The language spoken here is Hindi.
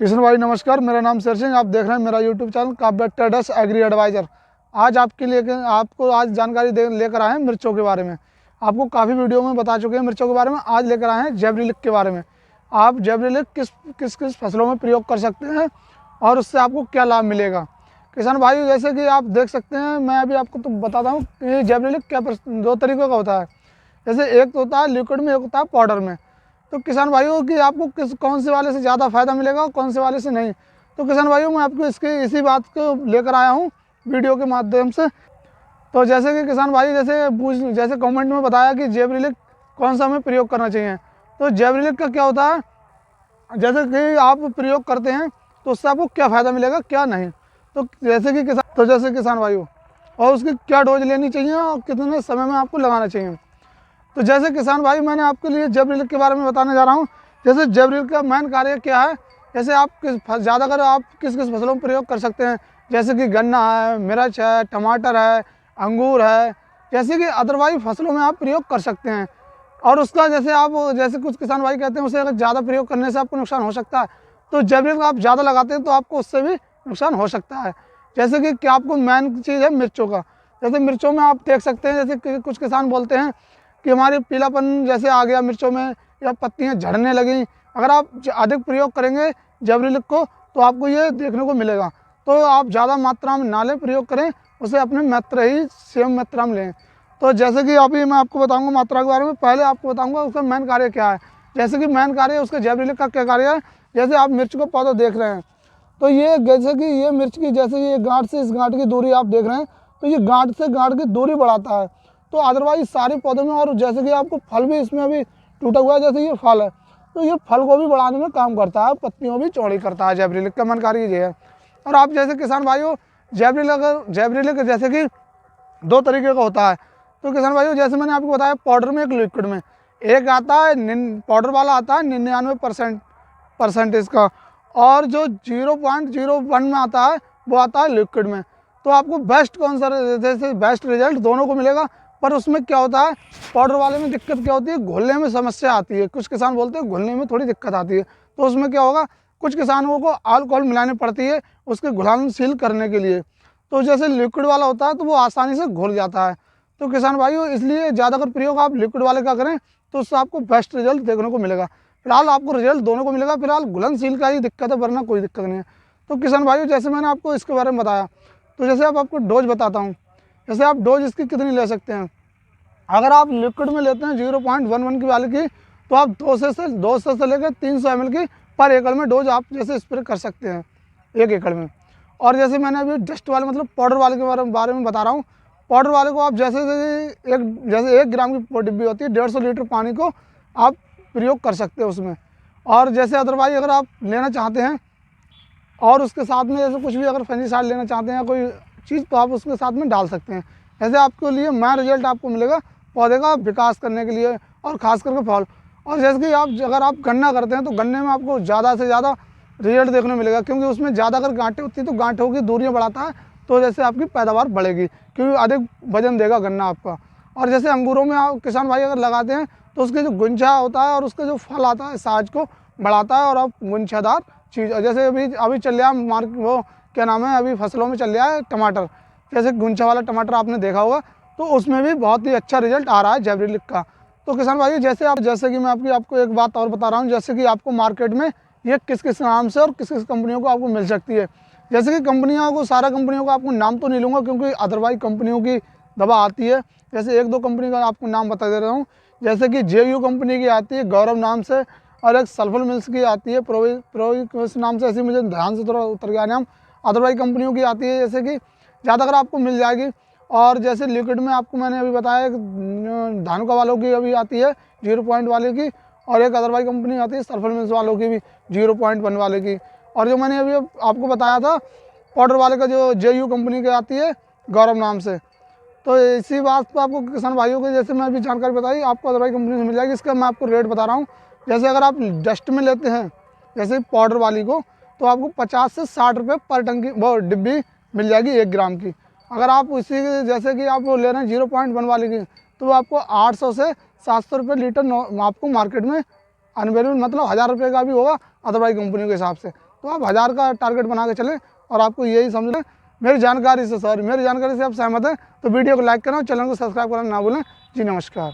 किशन भाई नमस्कार, मेरा नाम शेर सिंह। आप देख रहे हैं मेरा यूट्यूब चैनल काव्य ट्रेडर्स एग्री एडवाइज़र। आज आपके लिए आपको आज जानकारी लेकर आए हैं मिर्चों के बारे में। आपको काफ़ी वीडियो में बता चुके हैं मिर्चों के बारे में। आज लेकर आए हैं जेबरिलिक के बारे में। आप जेबरिलिक किस किस फसलों में प्रयोग कर सकते हैं और उससे आपको क्या लाभ मिलेगा। किसान भाई जैसे कि आप देख सकते हैं, मैं अभी आपको तो बताता हूँ कि जेबरिलिक क्या दो तरीक़ों का होता है। जैसे एक तो होता है लिक्विड में, एक होता है पाउडर में। तो किसान भाइयों कि आपको कौन से वाले से ज़्यादा फ़ायदा मिलेगा और कौन से वाले से नहीं। तो किसान भाइयों मैं आपको इसी बात को लेकर आया हूँ वीडियो के माध्यम से। तो जैसे कि किसान भाई जैसे कमेंट में बताया कि जेबरिलिक कौन सा हमें प्रयोग करना चाहिए। तो जेबरिलिक का क्या होता है, जैसे कि आप प्रयोग करते हैं तो उससे आपको क्या फ़ायदा मिलेगा क्या नहीं। तो जैसे किसान भाइयों और उसकी क्या डोज लेनी चाहिए और कितने समय में आपको लगाना चाहिए। तो जैसे किसान भाई मैंने आपके लिए जेबरिलिक के बारे में बताने जा रहा हूँ। जैसे जेबरिलिक का मेन कार्य क्या है, जैसे आप ज़्यादातर आप किस किस फसलों में प्रयोग कर सकते हैं। जैसे कि गन्ना है, मिर्च है, टमाटर है, अंगूर है, जैसे कि अदरवाइज फसलों में आप प्रयोग कर सकते हैं। और उसका जैसे कुछ किसान भाई कहते हैं उसे अगर ज़्यादा प्रयोग करने से आपको नुकसान हो सकता है। तो जेबरिलिक आप ज़्यादा लगाते हैं तो आपको उससे भी नुकसान हो सकता है। जैसे कि क्या आपको मेन चीज़ है मिर्चों का। जैसे मिर्चों में आप देख सकते हैं, जैसे कुछ किसान बोलते हैं कि हमारे पीलापन जैसे आ गया मिर्चों में या पत्तियां झड़ने लगी। अगर आप अधिक प्रयोग करेंगे जेबरिलिक को तो आपको ये देखने को मिलेगा। तो आप ज़्यादा मात्रा में ना लें, प्रयोग करें उसे अपने मात्रा ही सेम मात्रा में लें। तो जैसे कि अभी मैं आपको बताऊंगा मात्रा के बारे में, पहले आपको बताऊंगा उसका मेन कार्य क्या है। जैसे कि मेन कार्य उसके जेबरिलिक का क्या कार्य है। जैसे आप मिर्च को पौधा देख रहे हैं तो ये जैसे कि ये मिर्च की जैसे ये गांठ से इस गांठ की दूरी आप देख रहे हैं, तो ये गांठ से गांठ की दूरी बढ़ाता है। तो अदरवाइज सारे पौधों में, और जैसे कि आपको फल भी इसमें अभी टूटा हुआ है, जैसे ये फल है तो ये फल को भी बढ़ाने में काम करता है, पत्तियों भी चौड़ी करता है। जेबरिलिक का मन कार्य ये है। और आप जैसे किसान भाइयों जेबरिलिक जैसे कि दो तरीके का होता है। तो किसान भाइयों जैसे मैंने आपको बताया पाउडर में, एक लिक्विड में। एक आता है पाउडर वाला आता है 99% का, और जो 0.01 में आता है वो आता है लिक्विड में। तो आपको बेस्ट कौन सा, जैसे बेस्ट रिजल्ट दोनों को मिलेगा। पर उसमें क्या होता है, पाउडर वाले में दिक्कत क्या होती है, घुलने में समस्या आती है। कुछ किसान बोलते हैं घुलने में थोड़ी दिक्कत आती है। तो उसमें क्या होगा, कुछ किसानों को अल्कोहल मिलानी पड़ती है उसके घुलनशील करने के लिए। तो जैसे लिक्विड वाला होता है तो वो आसानी से घुल जाता है। तो किसान भाइयों इसलिए ज़्यादातर प्रयोग आप लिक्विड वाले का करें तो उससे आपको बेस्ट रिजल्ट देखने को मिलेगा। फिलहाल आपको रिजल्ट दोनों को मिलेगा। फिलहाल घुलनशील का ही दिक्कत है, वरना कोई दिक्कत नहीं है। तो किसान भाइयों जैसे मैंने आपको इसके बारे में बताया, तो जैसे आपको डोज बताता हूँ। जैसे आप डोज इसकी कितनी ले सकते हैं। अगर आप लिक्विड में लेते हैं 0.11 की वाले की, तो आप 200 से लेकर 300 ml की पर एकड़ में डोज आप जैसे स्प्रे कर सकते हैं 1 एकड़ में। और जैसे मैंने अभी डस्ट वाले मतलब पाउडर वाले के बारे में बता रहा हूँ। पाउडर वाले को आप जैसे 1 ग्राम की डिब्बी होती है, 150 लीटर पानी को आप प्रयोग कर सकते हैं उसमें। और जैसे अदरवाइज अगर आप लेना चाहते हैं और उसके साथ में जैसे कुछ भी अगर फंजीसाइड लेना चाहते हैं कोई चीज़, तो आप उसके साथ में डाल सकते हैं। ऐसे आपके लिए मैं रिजल्ट आपको मिलेगा पौधे का विकास करने के लिए, और ख़ास करके फल। और जैसे कि अगर आप गन्ना करते हैं तो गन्ने में आपको ज़्यादा से ज़्यादा रिजल्ट देखने मिलेगा, क्योंकि उसमें ज़्यादा अगर गांठें होती हैं तो गांठों की दूरियाँ बढ़ाता है। तो जैसे आपकी पैदावार बढ़ेगी, क्योंकि अधिक वजन देगा गन्ना आपका। और जैसे अंगूरों में आप किसान भाई अगर लगाते हैं तो उसके जो गुंजा होता है और उसका जो फल आता है साइज को बढ़ाता है, और आप गुंछादार चीज़ जैसे अभी चल रहा है वो क्या नाम है, अभी फसलों में चल रहा है टमाटर। जैसे गुंछा वाला टमाटर आपने देखा होगा, तो उसमें भी बहुत ही अच्छा रिजल्ट आ रहा है जेबरिलिक का। तो किसान भाई जैसे कि मैं आपको एक बात और बता रहा हूँ, जैसे कि आपको मार्केट में ये किस किस नाम से और किस किस कंपनियों को आपको मिल सकती है। जैसे कि सारा कंपनियों का आपको नाम तो नहीं लूँगा, क्योंकि अदरवाइज कंपनियों की दवा आती है। जैसे 1-2 कंपनी का आपको नाम बता दे रहा हूँ। जैसे कि JU कंपनी की आती है गौरव नाम से, और एक सल्फर मिल्स की आती है प्रोविक्स नाम से, ऐसी मुझे ध्यान से थोड़ा उतर गया नाम। अदरवाइज कंपनियों की आती है जैसे कि ज़्यादातर आपको मिल जाएगी। और जैसे लिक्विड में आपको मैंने अभी बताया धानुका वालों की अभी आती है 0 वाले की, और एक अदरवाइज कंपनी आती है सल्फर मिल्स वालों की भी 0.1 वाले की। और जो मैंने अभी आपको बताया था पाउडर वाले का, जो JU कंपनी की आती है गौरव नाम से। तो इसी बात पर आपको किसान भाइयों को जैसे मैं अभी जानकारी बताई आपको अदरवाइज कंपनी से मिल जाएगी। इसका मैं आपको रेट बता रहा हूँ। जैसे अगर आप डस्ट में लेते हैं जैसे पाउडर वाली को, तो आपको 50 से 60 रुपये पर टन की वो डिब्बी मिल जाएगी 1 ग्राम की। अगर आप उसी जैसे कि आप ले रहे हैं 0.1 वाली की, तो वो आपको 800 से 700 रुपये लीटर आपको मार्केट में अनवेलेबल, मतलब 1000 रुपये का भी होगा अदरवाइज कंपनी के हिसाब से। तो आप 1000 का टारगेट बना के चलें और आपको यही समझ लें। मेरी जानकारी से आप सहमत हैं तो वीडियो को लाइक करें और चैनल को सब्सक्राइब करना ना भूलें। जी नमस्कार।